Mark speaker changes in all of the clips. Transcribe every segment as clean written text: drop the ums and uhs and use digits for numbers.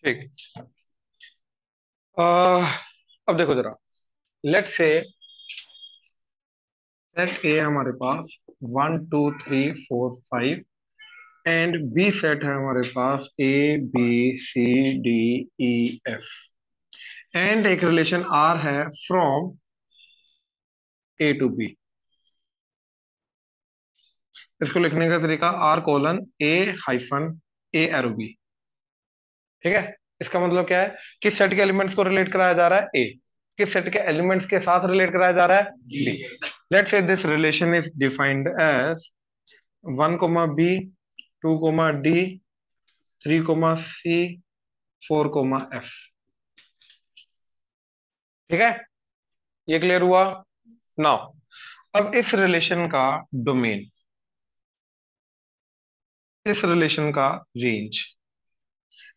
Speaker 1: ठीक। अब देखो जरा, लेट से सेट ए हमारे पास 1 2 3 4 5 एंड बी सेट है हमारे पास A B C D E F and एक रिलेशन आर है फ्रॉम ए टू बी। इसको लिखने का तरीका R:A-A-B। ठीक है। इसका मतलब क्या है? किस सेट के एलिमेंट्स को रिलेट कराया जा रहा है? ए। किस सेट के एलिमेंट्स के साथ रिलेट कराया जा रहा है? B. Let's say this relation is defined as 1 B, 2 D, 3 C, 4 F. ठीक है, ये क्लियर हुआ? नाउ अब इस रिलेशन का डोमेन, इस रिलेशन का रेंज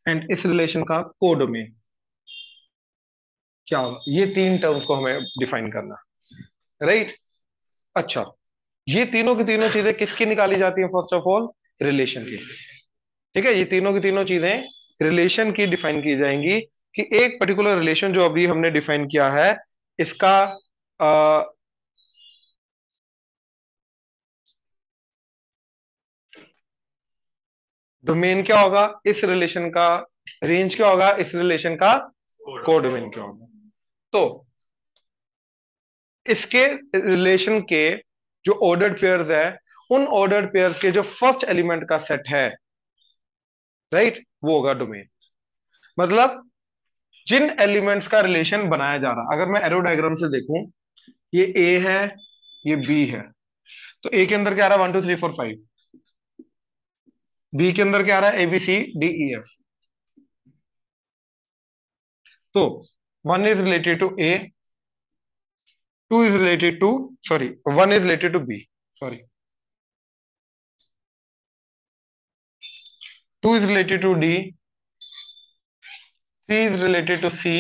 Speaker 1: एंड इस रिलेशन का कोडोमेन क्या होगा? ये तीन टर्म्स को हमें डिफाइन करना, राइट? अच्छा, ये तीनों की तीनों चीजें किसकी निकाली जाती हैं? फर्स्ट ऑफ ऑल रिलेशन की। ठीक है, ये तीनों की तीनों चीजें रिलेशन की डिफाइन की जाएंगी कि एक पर्टिकुलर रिलेशन जो अभी हमने डिफाइन किया है, इसका डोमेन क्या होगा, इस रिलेशन का रेंज क्या होगा, इस रिलेशन का कोडोमेन क्या होगा। तो इसके रिलेशन के जो ऑर्डर्ड पेयर्स है, उन ऑर्डर्ड पेयर्स के जो फर्स्ट एलिमेंट का सेट है, राइट, वो होगा डोमेन। मतलब जिन एलिमेंट्स का रिलेशन बनाया जा रहा, अगर मैं एरो डायग्राम से देखूं, ये ए है, ये बी है, तो ए के अंदर क्या आ रहा है? 1 2 3 4 5। बी के अंदर क्या आ रहा है? ABCDEF। तो 1 is related to A, 1 is related to B, sorry, 2 is related to D, 3 is related to C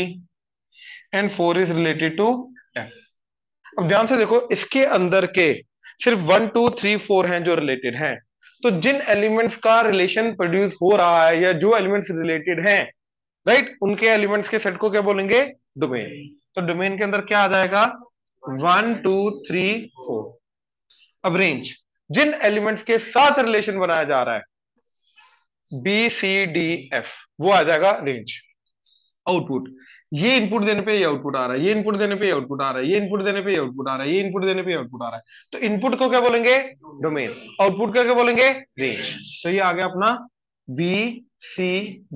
Speaker 1: and 4 is related to F. अब ध्यान से देखो, इसके अंदर के सिर्फ 1 2 3 4 हैं जो रिलेटेड हैं। तो जिन एलिमेंट्स का रिलेशन प्रोड्यूस हो रहा है या जो एलिमेंट्स रिलेटेड हैं, राइट, उनके एलिमेंट्स के सेट को क्या बोलेंगे? डोमेन। तो डोमेन के अंदर क्या आ जाएगा? 1 2 3 4। अब रेंज, जिन एलिमेंट्स के साथ रिलेशन बनाया जा रहा है, BCDF, वो आ जाएगा रेंज। आउटपुट, ये इनपुट देने पे ये आउटपुट आ रहा है, ये इनपुट देने पे ये आउटपुट आ रहा है, ये इनपुट देने पे ये आउटपुट आ रहा है, ये इनपुट देने पे ये आउटपुट आ रहा है। तो इनपुट को क्या बोलेंगे? डोमेन। आउटपुट का क्या बोलेंगे? रेंज। तो ये आ गया अपना BCDF।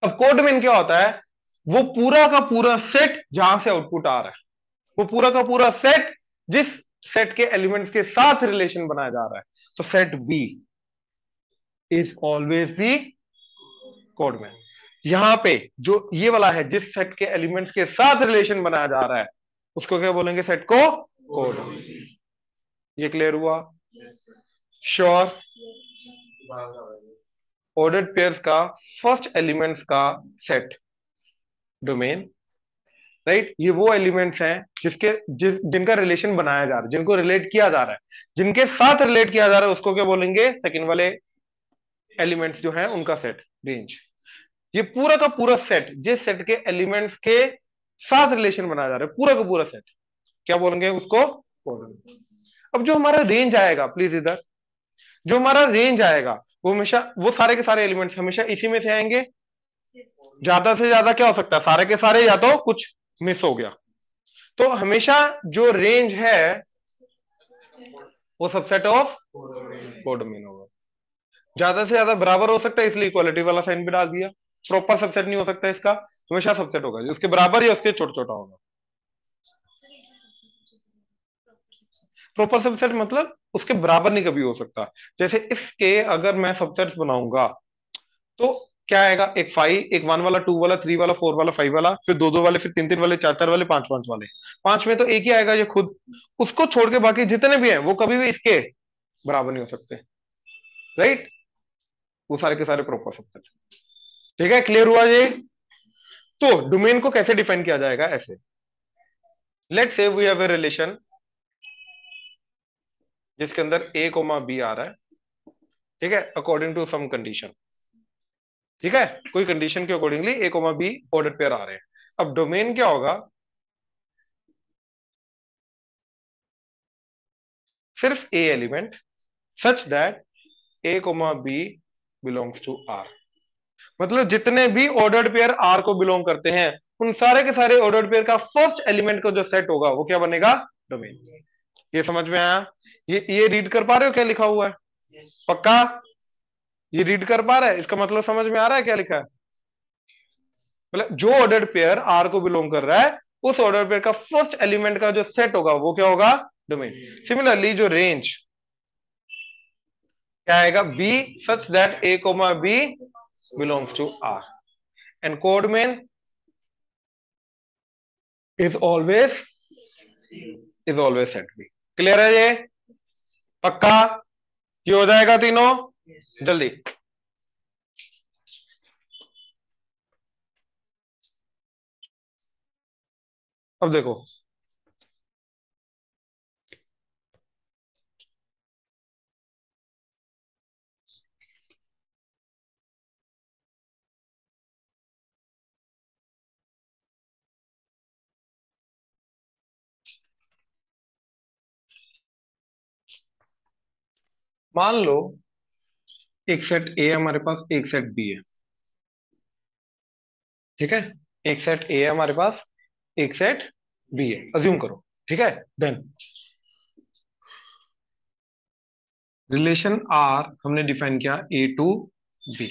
Speaker 1: अब कोडोमेन क्या होता है? वो पूरा का पूरा सेट जहां से आउटपुट आ रहा है, वो पूरा का पूरा सेट जिस सेट के एलिमेंट्स के साथ रिलेशन बनाया जा रहा है। तो set B is always the codomain. यहां पे जो ये वाला है, जिस सेट के एलिमेंट्स के साथ रिलेशन बनाया जा रहा है, उसको क्या बोलेंगे? सेट को कोडमैन। ये क्लियर हुआ? श्योर? ऑर्डर्ड पेयर्स का फर्स्ट एलिमेंट्स का सेट डोमेन, राइट। ये वो एलिमेंट्स हैं जिनका रिलेशन बनाया जा रहा है, जिनको रिलेट किया जा रहा है, जिनके साथ रिलेट किया जा रहा है, उसको क्या बोलेंगे? सेकंड वाले एलिमेंट्स जो है उनका सेट, रेंज। ये पूरा का पूरा सेट जिस सेट के एलिमेंट्स के साथ रिलेशन बनाया जा रहा है, पूरा का पूरा सेट, क्या बोलेंगे उसको? कोडोमेन। अब जो हमारा रेंज आएगा, प्लीज इधर, जो हमारा रेंज आएगा, वो हमेशा, वो सारे के सारे एलिमेंट्स हमेशा इसी में से आएंगे। ज्यादा से ज्यादा क्या हो सकता है? सारे के सारे, या तो कुछ मिस हो गया। तो हमेशा जो रेंज है वो सबसेट ऑफ कोडोमेन होगा। ज्यादा से ज्यादा बराबर हो सकता है, इसलिए इक्वालिटी वाला साइन भी डाल दिया। प्रॉपर सबसेट नहीं हो सकता इसका, हमेशा सबसेट होगा उसके बराबर या उसके छोटा छोटा होगा। प्रॉपर सबसेट मतलब उसके बराबर नहीं कभी हो सकता। जैसे इसके अगर मैं सबसेट्स बनाऊंगा, तो क्या आएगा? एक 5, एक 1 वाला, 2 वाला, 3 वाला, 4 वाला, 5 वाला, फिर 2 2 वाले, फिर 3 3 वाले, 4 4 वाले, 5 5 वाले। 5 में तो एक ही आएगा, ये खुद। उसको छोड़ के बाकी जितने भी हैं वो कभी भी इसके बराबर नहीं हो सकते, राइट। वो सारे के सारे प्रॉपर सबसेट। ठीक है, क्लियर हुआ ये? तो डोमेन को कैसे डिफाइन किया जाएगा? ऐसे, लेट से वी हैव ए रिलेशन जिसके अंदर A, B आ रहा है, ठीक है, अकॉर्डिंग टू सम कंडीशन। ठीक है, कोई कंडीशन के accordingly A comma B order pair आ रहे हैं। अब डोमेन क्या होगा, सिर्फ A element such that A comma B belongs to R. मतलब जितने भी ऑर्डर्ड पेयर आर को बिलोंग करते हैं, उन सारे के सारे ऑर्डर्ड पेयर का फर्स्ट एलिमेंट का जो सेट होगा वो क्या बनेगा, डोमेन। ये समझ में आया? ये रीड कर पा रहे हो क्या लिखा हुआ है? पक्का? ये रीड कर पा रहा है? इसका मतलब समझ में आ रहा है क्या लिखा है? मतलब जो ऑर्डर्ड पेयर आर को बिलोंग कर रहा है, उस ऑर्डर पेयर का फर्स्ट एलिमेंट का जो सेट होगा वो क्या होगा, डोमेन। सिमिलरली जो रेंज क्या आएगा, B such that A comma B belongs to R, and codomain is always set B. Clear है ये? पक्का? ये हो जाएगा तीनों जल्दी। अब देखो, मान लो एक सेट ए हमारे पास, एक सेट बी है। ठीक है, एक सेट ए है हमारे पास, एक सेट बी है, अज्यूम करो। ठीक है, देन रिलेशन आर हमने डिफाइन किया ए टू बी।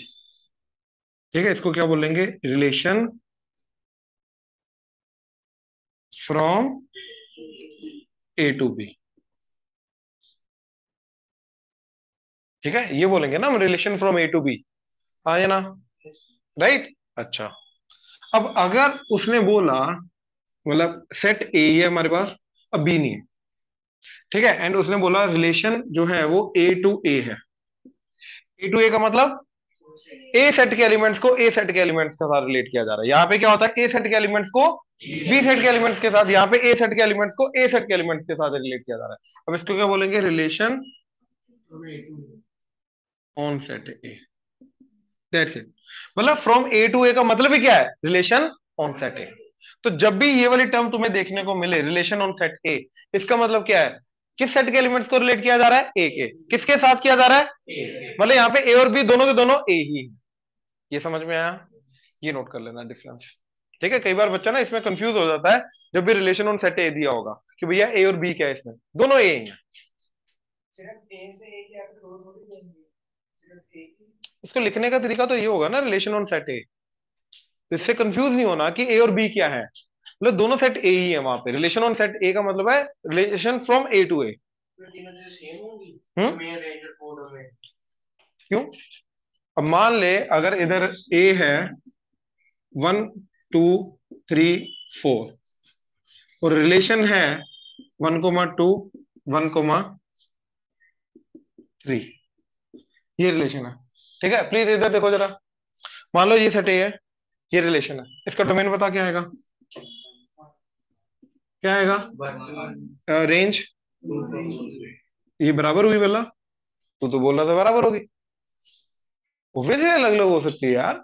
Speaker 1: ठीक है, इसको क्या बोलेंगे, relation from A to B. ठीक है, ये बोलेंगे ना हम, relation from A to B. हाँ या ना? राइट। अच्छा, अब अगर उसने बोला, मतलब सेट ए ही है हमारे पास, अब बी नहीं है। ठीक है, एंड उसने बोला रिलेशन जो है वो ए टू ए है। ए टू ए का मतलब ए सेट के एलिमेंट्स को ए सेट के एलिमेंट्स के साथ रिलेट किया जा रहा है। यहाँ पे क्या होता है, ए सेट के एलिमेंट्स को बी सेट के एलिमेंट्स के साथ, यहाँ पे ए सेट के एलिमेंट्स को ए सेट के एलिमेंट्स के साथ रिलेट किया जा रहा है। अब इसको क्या बोलेंगे, relation on set A. That's it. मतलब फ्रॉम ए टू ए का मतलब ही क्या है, रिलेशन ऑन सेट ए। तो जब भी ये वाली टर्म तुम्हें देखने को मिले, रिलेशन ऑन सेट ए, इसका मतलब क्या है, किस सेट के एलिमेंट्स को रिलेट किया जा रहा है, ए के। किसके साथ किया जा रहा है, ए। मतलब यहाँ पे ए और बी दोनों के दोनों ए ही है। ये समझ में आया? ये नोट कर लेना डिफरेंस। ठीक है, कई बार बच्चा ना इसमें कंफ्यूज हो जाता है, जब भी रिलेशन ऑन सेट ए दिया होगा कि भैया ए और बी क्या है, इसमें दोनों ए हैं। सिर्फ ए से ए के आगे दो थोड़ी देंगे, सिर्फ ए की। इसको लिखने का तरीका तो ये होगा ना, रिलेशन ऑन सेट ए। तो इससे कंफ्यूज नहीं होना कि ए और बी क्या है, मतलब दोनों सेट ए ही है वहां पे। रिलेशन ऑन सेट ए का मतलब है रिलेशन फ्रॉम ए टू ए। क्यों? अब मान ले अगर इधर ए है 1 2 3 4, और रिलेशन है 1 2 1 3, ये रिलेशन है। ठीक है, प्लीज इधर देखो जरा। मान लो ये सेट ए है, ये रिलेशन है, इसका डोमेन बता क्या आएगा, क्या आएगा, रेंज। ये बराबर हुई बेला? तू तो बोल रहा था बराबर होगी। ऑब्वियसली अलग अलग हो सकती है यार।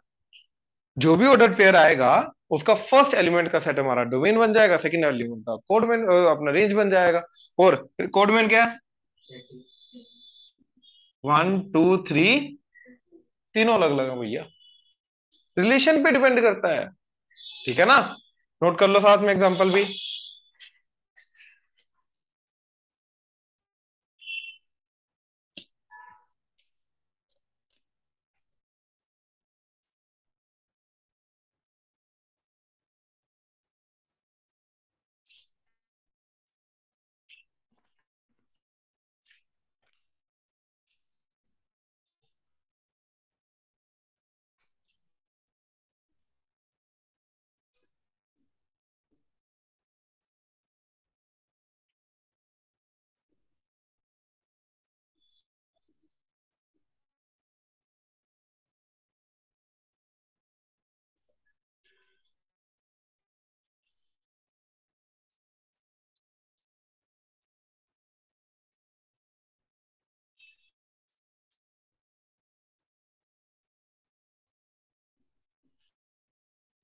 Speaker 1: जो भी ऑर्डर पेयर आएगा, उसका फर्स्ट एलिमेंट का सेट हमारा डोमेन बन जाएगा, सेकंड एलिमेंट का कोडमेन, अपना रेंज बन जाएगा। और कोडमेन क्या है, 1 2 3, तीनों अलग अलग है भैया। रिलेशन पे डिपेंड करता है। ठीक है ना? नोट कर लो साथ में एग्जांपल भी।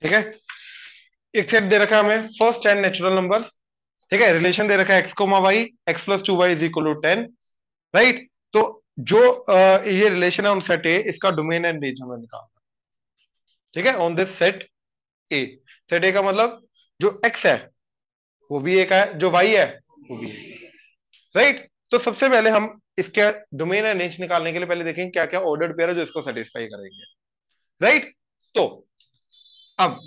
Speaker 1: ठीक है, एक सेट दे रखा है हमें फर्स्ट 10 नेचुरल नंबर्स। ठीक है, रिलेशन दे रखा है x comma y, x plus 2 y is equal to 10। Right, तो जो ये रिलेशन है उन सेट ए, इसका डोमेन एंड रेंज हमें निकालना। ठीक है, on this set A, set ए का मतलब जो एक्स है वो भी एक है, जो वाई है वो भी एक। राइट, तो सबसे पहले हम इसके डोमेन एंड रेंज निकालने के लिए पहले देखेंगे क्या क्या ऑर्डर्ड पेयर है जो इसको सेटिस्फाई करेंगे। राइट, तो अब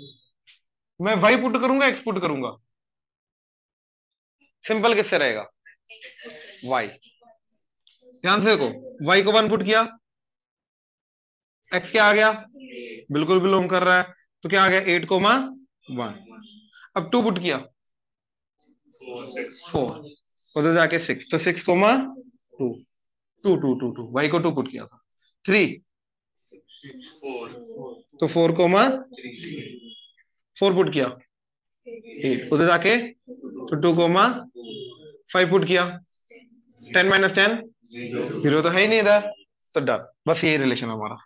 Speaker 1: मैं वाई पुट करूंगा एक्स पुट करूंगा, सिंपल किससे रहेगा, वाई। ध्यान से देखो, वाई को 1 पुट किया, एक्स क्या आ गया, बिल्कुल बिलोंग कर रहा है, तो क्या आ गया 8 कोमा 1। अब 2 पुट किया, 4, उधर जाके 6, तो 6 कोमा 2, 2 वाई को 2 पुट किया था, 3, तो 4 कोमा 4 पुट किया, 8, उधर जाके तो 2 कोमा 5 पुट किया, 10 - 10 0 तो है ही नहीं इधर, तो डन, बस यही रिलेशन हमारा,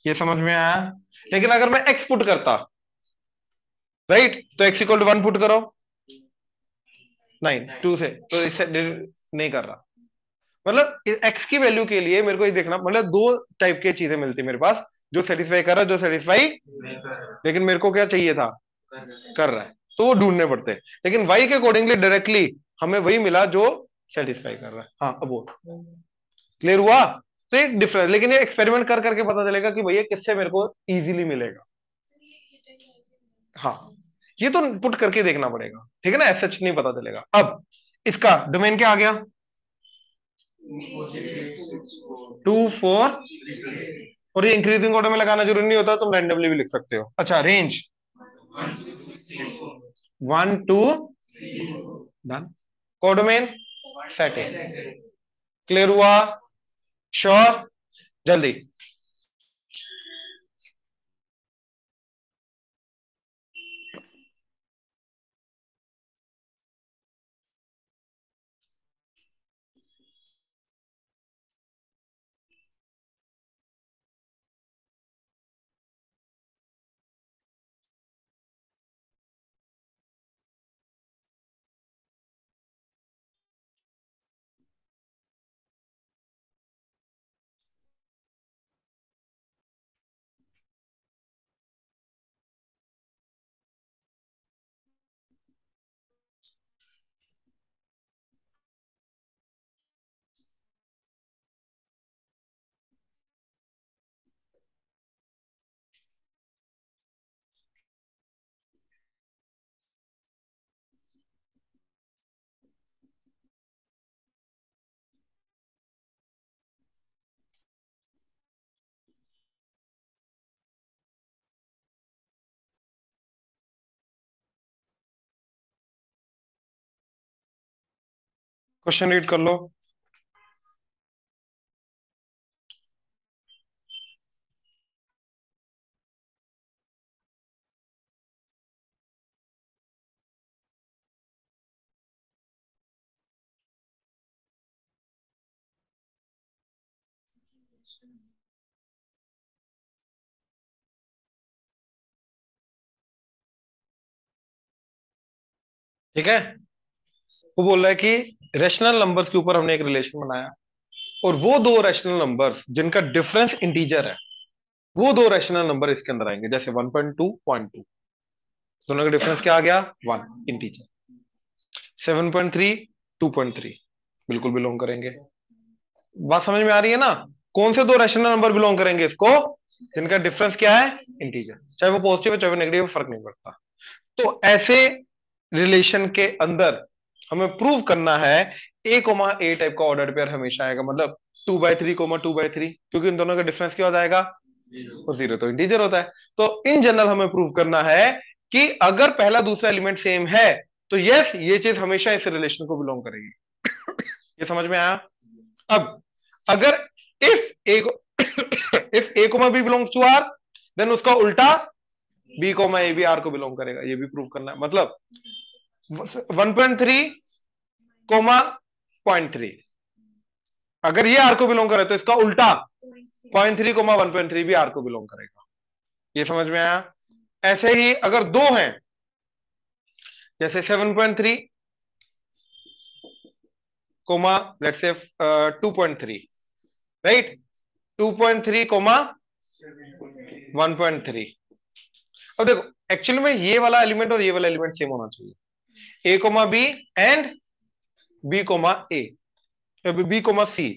Speaker 1: ये समझ में आया। लेकिन अगर मैं एक्स पुट करता, राइट, तो एक्स इक्वल टू 1 पुट करो, 9 2 से, तो इससे नहीं कर रहा। मतलब एक्स की वैल्यू के लिए मेरे को ये देखना, मतलब दो टाइप की चीजें मिलती है मेरे पास, जो सेटिस्फाई कर रहा है, जो सेटिस्फाई, लेकिन मेरे को क्या चाहिए था, कर रहा है, तो वो ढूंढने पड़ते हैं। लेकिन वाई के अकॉर्डिंगली डायरेक्टली हमें वही मिला जो सेटिस्फाई कर रहा है। हाँ, अब वो क्लियर हुआ। तो एक डिफरेंस, लेकिन ये एक्सपेरिमेंट कर करके पता चलेगा कि भैया किससे मेरे को इजीली मिलेगा। हाँ, ये तो पुट करके देखना पड़ेगा, ठीक है ना, ऐसा नहीं पता चलेगा। अब इसका डोमेन क्या आ गया, 2 4, और ये इंक्रीजिंग ऑर्डर में लगाना जरूरी नहीं होता, तुम रैंडमली भी लिख सकते हो। अच्छा, रेंज 1 2, डन, कोडोमेन सेट है, क्लियर हुआ, श्योर, जल्दी। क्वेश्चन रीड कर लो। ठीक है, वो बोल रहा है कि रेशनल नंबर्स के ऊपर हमने एक रिलेशन बनाया, और वो दो रैशनल नंबर्स जिनका डिफरेंस इंटीजर है, वो दो रैशनल नंबर इसके अंदर आएंगे, जैसे 1.2 0.2, दोनों का डिफरेंस क्या आ गया, 1 इंटीजर। 7.3 2.3 बिल्कुल बिलोंग करेंगे। बात समझ में आ रही है ना, कौन से दो रैशनल नंबर बिलोंग करेंगे इसको, जिनका डिफरेंस क्या है, इंटीजर, चाहे वो पॉजिटिव है चाहे वो नेगेटिव, फर्क नहीं पड़ता। तो ऐसे रिलेशन के अंदर हमें प्रूव करना है ए कोमा ए टाइप का ऑर्डर पेयर हमेशा आएगा, मतलब 2/3 2/3, क्योंकि इन दोनों का डिफरेंस क्या हो जाएगा, और 0 तो इंटीजर होता है। तो इन जनरल हमें प्रूव करना है कि अगर पहला दूसरा एलिमेंट सेम है, तो यस ये चीज हमेशा इस रिलेशन को बिलोंग करेगी। ये समझ में आया। अब अगर if A if A comma B belongs to R, then उसका उल्टा बी कोमा ए भी आर को बिलोंग करेगा, ये भी प्रूव करना है। मतलब 1.3 कोमा 0.3, अगर ये आर को बिलोंग करे तो इसका उल्टा 0.3 कोमा 1.3 भी आर को बिलोंग करेगा। ये समझ में आया। ऐसे ही अगर दो हैं, जैसे 7.3 coma let's say 2.3, right, 2.3 coma 1.3। अब देखो एक्चुअली में ये वाला एलिमेंट और ये वाला एलिमेंट सेम होना चाहिए, A comma B and B comma A, B comma C,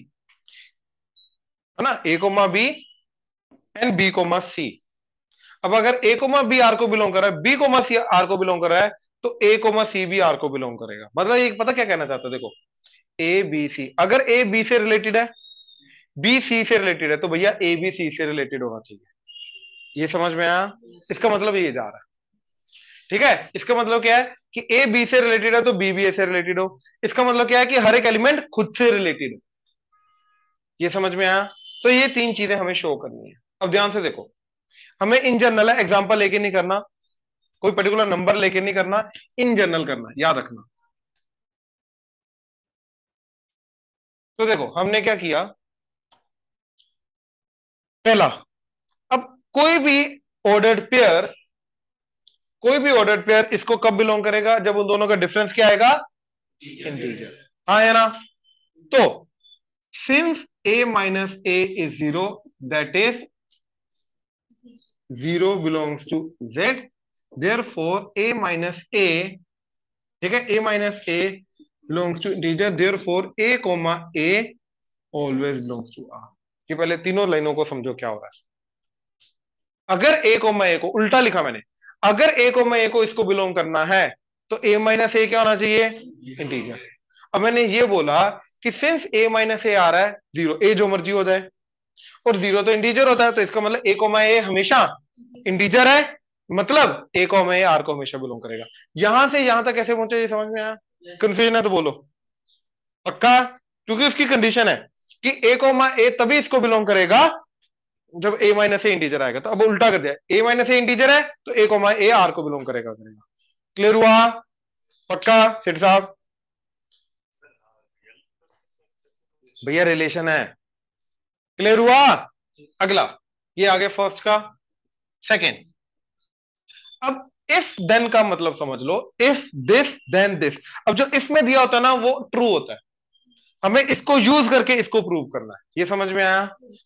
Speaker 1: है ना, A comma B and B comma C. अब अगर ए कोमा बी आर को बिलोंग कर रहा है, बी कोमा सी आर को बिलोंग कर रहा है, तो ए कोमा सी भी आर को बिलोंग करेगा। मतलब ये पता क्या कहना चाहता है, देखो ए बी सी, अगर ए बी से रिलेटेड है, बी सी से रिलेटेड है, तो भैया ए बी सी से रिलेटेड होना चाहिए। ये समझ में आया? इसका मतलब ये जा रहा है, ठीक है। इसका मतलब क्या है कि ए बी से रिलेटेड है तो बी भी ए से रिलेटेड हो। इसका मतलब क्या है कि हर एक एलिमेंट खुद से रिलेटेड हो। ये समझ में आया? तो ये तीन चीजें हमें शो करनी है। अब ध्यान से देखो, हमें इन जनरल एग्जांपल लेके नहीं करना, कोई पर्टिकुलर नंबर लेके नहीं करना, इन जनरल करना, याद रखना। तो देखो हमने क्या किया, पहला, अब कोई भी ऑर्डर्ड पेयर इसको कब बिलोंग करेगा, जब उन दोनों का डिफरेंस क्या आएगा, इंटीजर। हाँ है ना? तो since a minus A is zero, that is zero belongs to z, therefore a minus A, ठीक है, a minus A belongs to integer, therefore a कोमा a always belongs to r। ये पहले तीनों लाइनों को समझो क्या हो रहा है। अगर ए कोमा ए को उल्टा लिखा मैंने, अगर ए कोमा ए को इसको बिलोंग करना है, तो ए माइनस ए क्या होना चाहिए, इंटीजर। अब मैंने ये बोला कि सिंस ए माइनस ए आ रहा है जीरो, ए जो मर्जी हो जाए, और जीरो तो इंटीजर होता है, तो इसका मतलब ए कोमा ए हमेशा इंटीजर है, मतलब ए कोमा ए आर को हमेशा बिलोंग करेगा। यहां से यहां तक कैसे पहुंचे, ये समझ में आया? कंफ्यूजन है तो बोलो पक्का, क्योंकि उसकी कंडीशन है कि ए कोमा ए तभी इसको बिलोंग करेगा जब ए माइनस ए इंटीजर आएगा। तो अब उल्टा कर दिया, ए माइनस ए इंटीजर है तो ए कोमा ए आर को बिलोंग करेगा। क्लियर हुआ? पक्का सेठ साहब? भैया रिलेशन है। क्लियर हुआ? अगला, ये आगे फर्स्ट का। सेकंड, अब इफ देन का मतलब समझ लो, इफ दिस देन दिस। अब जो इफ में दिया होता है ना वो ट्रू होता है, हमें इसको यूज करके इसको प्रूव करना है। ये समझ में आया?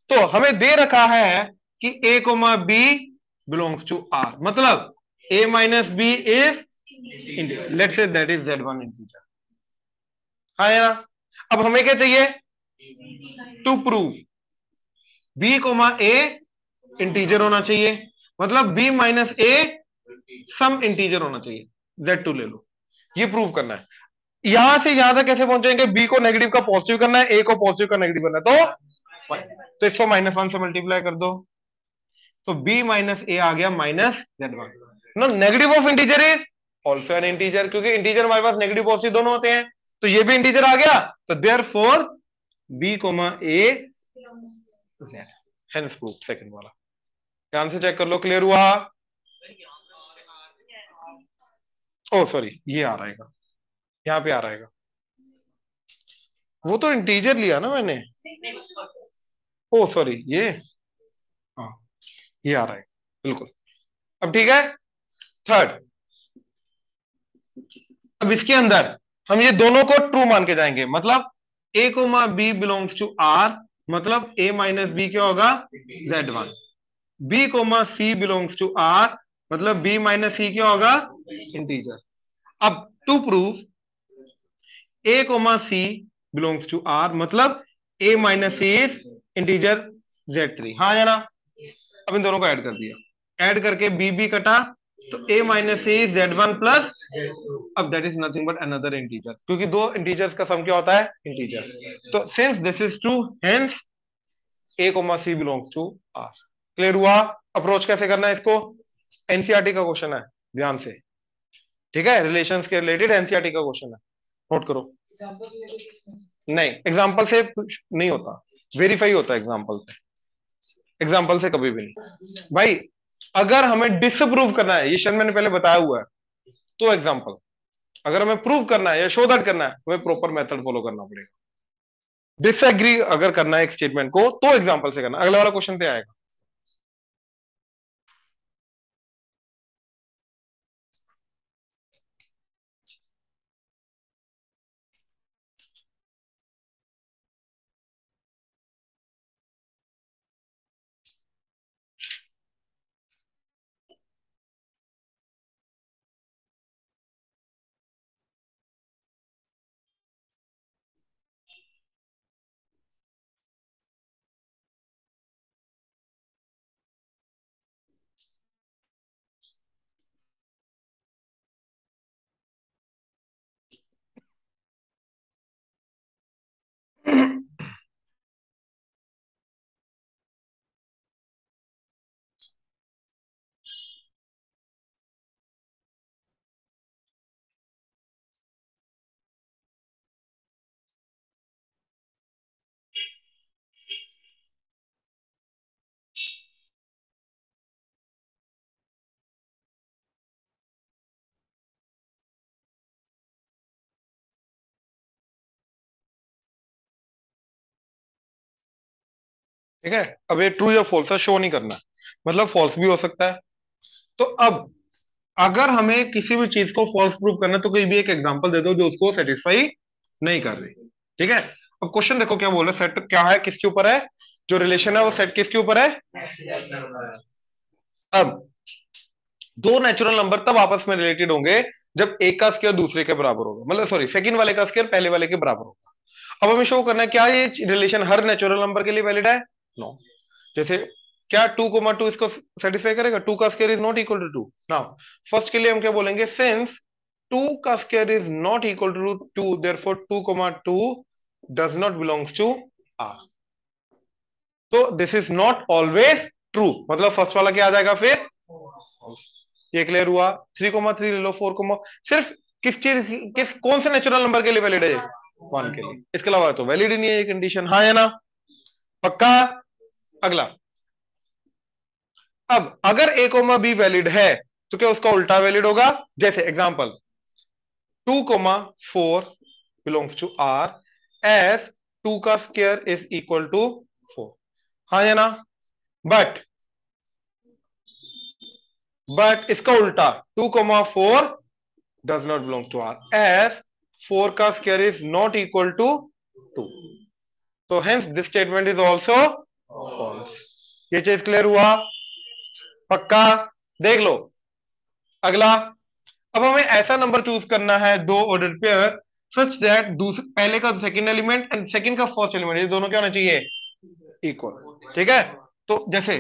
Speaker 1: तो हमें दे रखा है कि A comma B belongs to R, मतलब A minus B is, let's say that is z1 integer. हाँ है ना? अब हमें क्या चाहिए, to prove B comma A integer होना चाहिए, मतलब B minus A some integer होना चाहिए, z2 ले लो। ये प्रूव करना है। यहां से यहां तक कैसे पहुंचेंगे, बी को नेगेटिव का पॉजिटिव करना है, ए को पॉजिटिव का नेगेटिव करना है, तो इसको -1 से मल्टीप्लाई कर दो, तो b माइनस ए आ गया minus z1। No, negative of integer is also an integer, क्योंकि इंटीजर हमारे पास नेगेटिव पॉजिटिव दोनों होते हैं, तो ये भी इंटीजर आ गया, तो देयरफॉर b कोमा ए z, हेंस प्रूफ सेकंड वाला। ध्यान से चेक कर लो, क्लियर हुआ? ओ सॉरी, ये आ रहेगा, यहाँ पे आ रहेगा, वो तो इंटीजर लिया ना मैंने, ओ सॉरी, ये, हाँ ये आ रहा है बिल्कुल। अब ठीक है, थर्ड, अब इसके अंदर हम ये दोनों को ट्रू मान के जाएंगे, मतलब A comma B belongs to R, मतलब ए माइनस बी क्या होगा, z1। B comma C belongs to R, मतलब बी माइनस सी क्या होगा, इंटीजर। अब to prove A comma C belongs to R, मतलब A minus C is integer z3। हाँ या ना? अब इन दोनों को ऐड कर दिया, ऐड करके बी बी कटा, तो a minus C z1 plus, अब that is nothing but another integer, क्योंकि दो इंटीजर्स का सम क्या होता है, इंटीजर। तो since this is true, hence a comma C belongs to r। Clear हुआ? अप्रोच कैसे करना है इसको, एनसीईआरटी का क्वेश्चन है, ध्यान से, ठीक है, रिलेशंस के रिलेटेड एनसीईआरटी का क्वेश्चन है, नोट करो। नहीं, एग्जांपल से नहीं होता, वेरीफाई होता है एग्जांपल से, एग्जांपल से कभी भी नहीं भाई। अगर हमें डिसप्रूव करना है, ये शर्म मैंने पहले बताया हुआ है, तो एग्जांपल, अगर हमें प्रूव करना है या शो दैट करना है, हमें प्रॉपर मेथड फॉलो करना पड़ेगा। डिसएग्री अगर करना है एक स्टेटमेंट को, तो एग्जांपल से करना। अगले वाला क्वेश्चन से आएगा। ठीक है, अब ये ट्रू या फॉल्स है, शो नहीं करना है, मतलब फॉल्स भी हो सकता है। तो अब अगर हमें किसी भी चीज को फॉल्स प्रूव करना है तो कोई भी एक एग्जांपल दे दो जो उसको सेटिस्फाई नहीं कर रही। ठीक है, अब क्वेश्चन देखो क्या बोल रहे, सेट क्या है, किसके ऊपर है, जो रिलेशन है वो सेट किसके ऊपर है। अब दो नेचुरल नंबर तब आपस में रिलेटेड होंगे जब एक का स्क्वायर दूसरे के बराबर होगा, मतलब सॉरी सेकंड वाले का स्क्वायर पहले वाले के बराबर होगा। अब हमें शो करना है क्या ये रिलेशन हर नेचुरल नंबर के लिए वैलिड है। नो। जैसे क्या 2,2 इसको सेटिस्फाई करेगा, 2 का square is not equal to 2। Now first के लिए हम क्या बोलेंगे, सिंस 2 का square is not equal to 2 therefore 2,2 does not belongs to R. तो this is not always true, मतलब फर्स्ट वाला क्या आ जाएगा फिर, ये क्लियर हुआ। 3,3 ले लो, 4, सिर्फ किस चीज, किस कौन से नेचुरल नंबर के लिए वैलिड है, 1 के लिए, इसके अलावा तो वैलिड ही नहीं है ये कंडीशन, हाँ या ना, पक्का। अगला, अब अगर a कोमा बी वैलिड है तो क्या उसका उल्टा वैलिड होगा, जैसे example 2,4 belongs to R S 2 का स्क्वायर इज इक्वल टू 4, हाँ या ना। बट इसका उल्टा 2,4 does not belongs to R S 4 का square is not equal to 2, तो hence this statement is also false. ये चीज क्लियर हुआ, पक्का। देख लो अगला, अब हमें ऐसा नंबर चूज करना है दो ऑर्डर पेयर सच दैट पहले का सेकंड एलिमेंट एंड सेकंड का फर्स्ट एलिमेंट ये दोनों क्या होना चाहिए, इक्वल। ठीक है, तो जैसे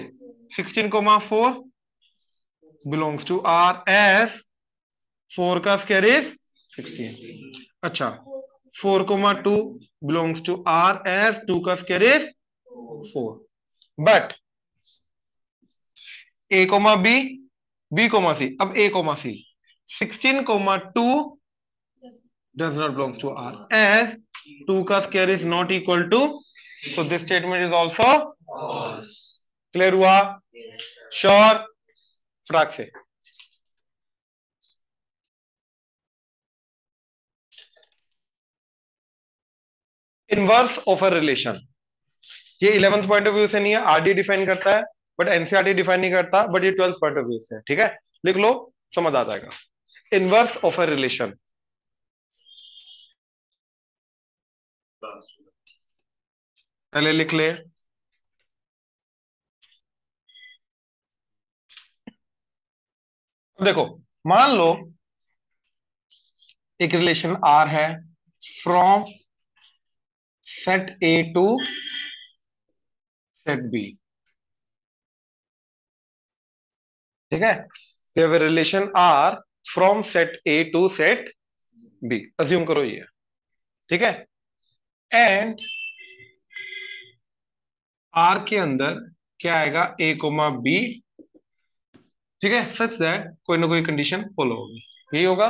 Speaker 1: 16,4 बिलोंग्स टू आर एस 4 का स्क्वायर इज 16। अच्छा, 4,2 बिलोंग्स टू आर एस 2 का square is 4। But A comma B, B comma C, अब A comma C 16,2 does not belongs to R as 2 का square is not equal to, so this statement is also false। Clear हुआ, sure, frock से। Inverse of a relation, ये 11th point of view से नहीं है, RD define करता है but NCERT define नहीं करता, बट ये 12th पॉइंट ऑफ व्यू से है। ठीक है, लिख लो, समझ आ जाएगा। इनवर्स ऑफ अ रिलेशन, पहले लिख ले। देखो मान लो एक रिलेशन आर है from set A to set B. ठीक है, relation R from set A to set B, assume करो ये। ठीक है, एंड आर के अंदर क्या आएगा, ए कोमा बी। ठीक है, सच दैट कोई ना कोई कंडीशन फॉलो होगी, यही होगा,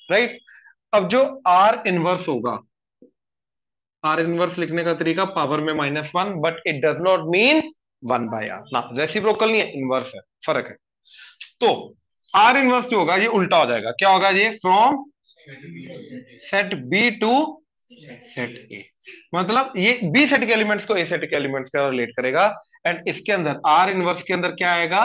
Speaker 1: राइट। अब जो आर इनवर्स होगा, आर इनवर्स लिखने का तरीका पावर में -1, but it does not mean 1/r ना, रेसिप्रोकल नहीं है, इनवर्स है, फर्क है। तो आर इनवर्स जो होगा ये उल्टा हो जाएगा, क्या होगा ये, from set B to set A, मतलब ये बी सेट के एलिमेंट्स को ए सेट के एलिमेंट्स का रिलेट करेगा, एंड इसके अंदर आर इनवर्स के अंदर क्या आएगा,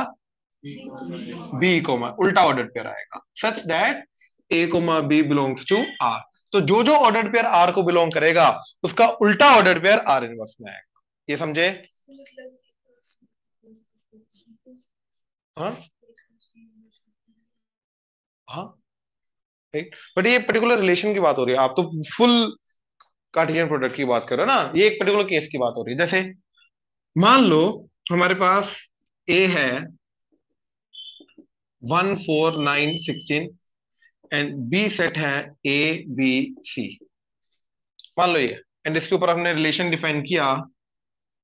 Speaker 1: बी कोमा उल्टा ऑर्डर पेयर आएगा, such that A comma B belongs to R. तो जो जो ऑर्डर पेयर आर को बिलोंग करेगा उसका उल्टा ऑर्डर पेयर आर इनवर्स में आएगा, ये समझे। हाँ हाँ, राइट, बट ये पर्टिकुलर रिलेशन की बात हो रही है, आप तो फुल कार्टेशियन प्रोडक्ट की बात कर रहे हो ना, ये एक पर्टिकुलर केस की बात हो रही है। जैसे मान लो हमारे पास ए है 1, 4, 9, 16 एंड बी सेट है ABC, मान लो ये, एंड इसके ऊपर हमने रिलेशन डिफाइन किया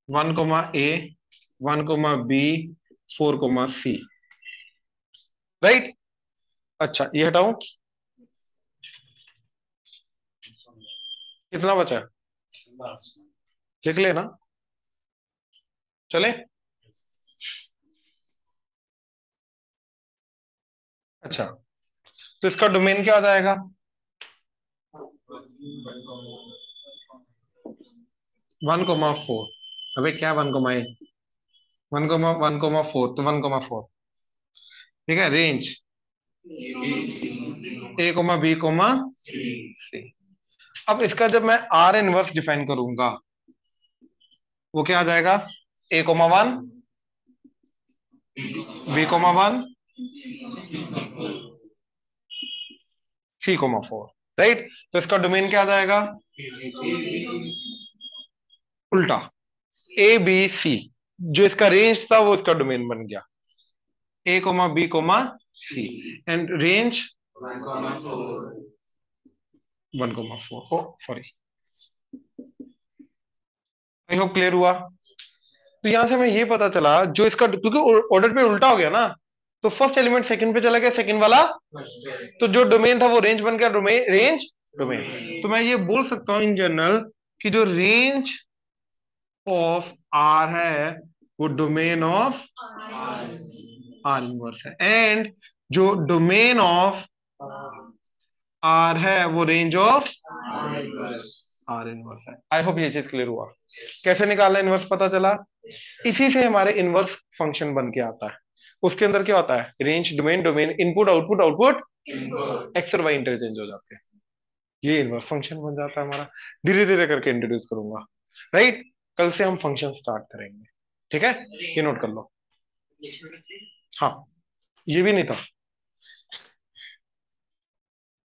Speaker 1: 1,A 1,B 4,C, राइट। अच्छा ये हटाओ, कितना बचा है, लिख लेना, चले। अच्छा, तो इसका डोमेन क्या आ जाएगा, 1,4, अबे क्या 1, 1,4 तो 1,4, ठीक है। Range A, B, C। अब इसका जब मैं आर इनवर्स डिफाइन करूंगा, वो क्या आ जाएगा? A, 1, B, 1, C, 4, right. तो इसका डोमेन क्या आ जाएगा? उल्टा, A, B, C। जो इसका रेंज था वो इसका डोमेन बन गया, A, B, C। And range 1,4। Oh sorry, I hope clear हुआ। तो यहां से हमें ये पता चला, जो इसका, क्योंकि ऑर्डर पे उल्टा हो गया ना, तो फर्स्ट एलिमेंट सेकंड पे चला गया, सेकंड वाला, तो जो डोमेन था वो रेंज बन गया, डोमेन रेंज डोमेन। तो मैं ये बोल सकता हूं इन जनरल कि जो रेंज ऑफ आर है वो डोमेन ऑफ आर इनवर्स है, एंड जो डोमेन ऑफ आर है वो रेंज ऑफ आर इनवर्स है। आई होप ये चीज क्लियर हुआ। कैसे निकालना इनवर्स पता चला? इसी से हमारे इनवर्स फंक्शन बन के आता है। उसके अंदर क्या होता है? Range, domain, domain, input, output, output, x और वाई इंटरचेंज हो जाते हैं। ये इनवर्स फंक्शन बन जाता है हमारा। धीरे धीरे करके इंट्रोड्यूस करूंगा, राइट। कल से हम फंक्शन स्टार्ट करेंगे, ठीक है। ये नोट कर लो। हाँ, ये भी नहीं था।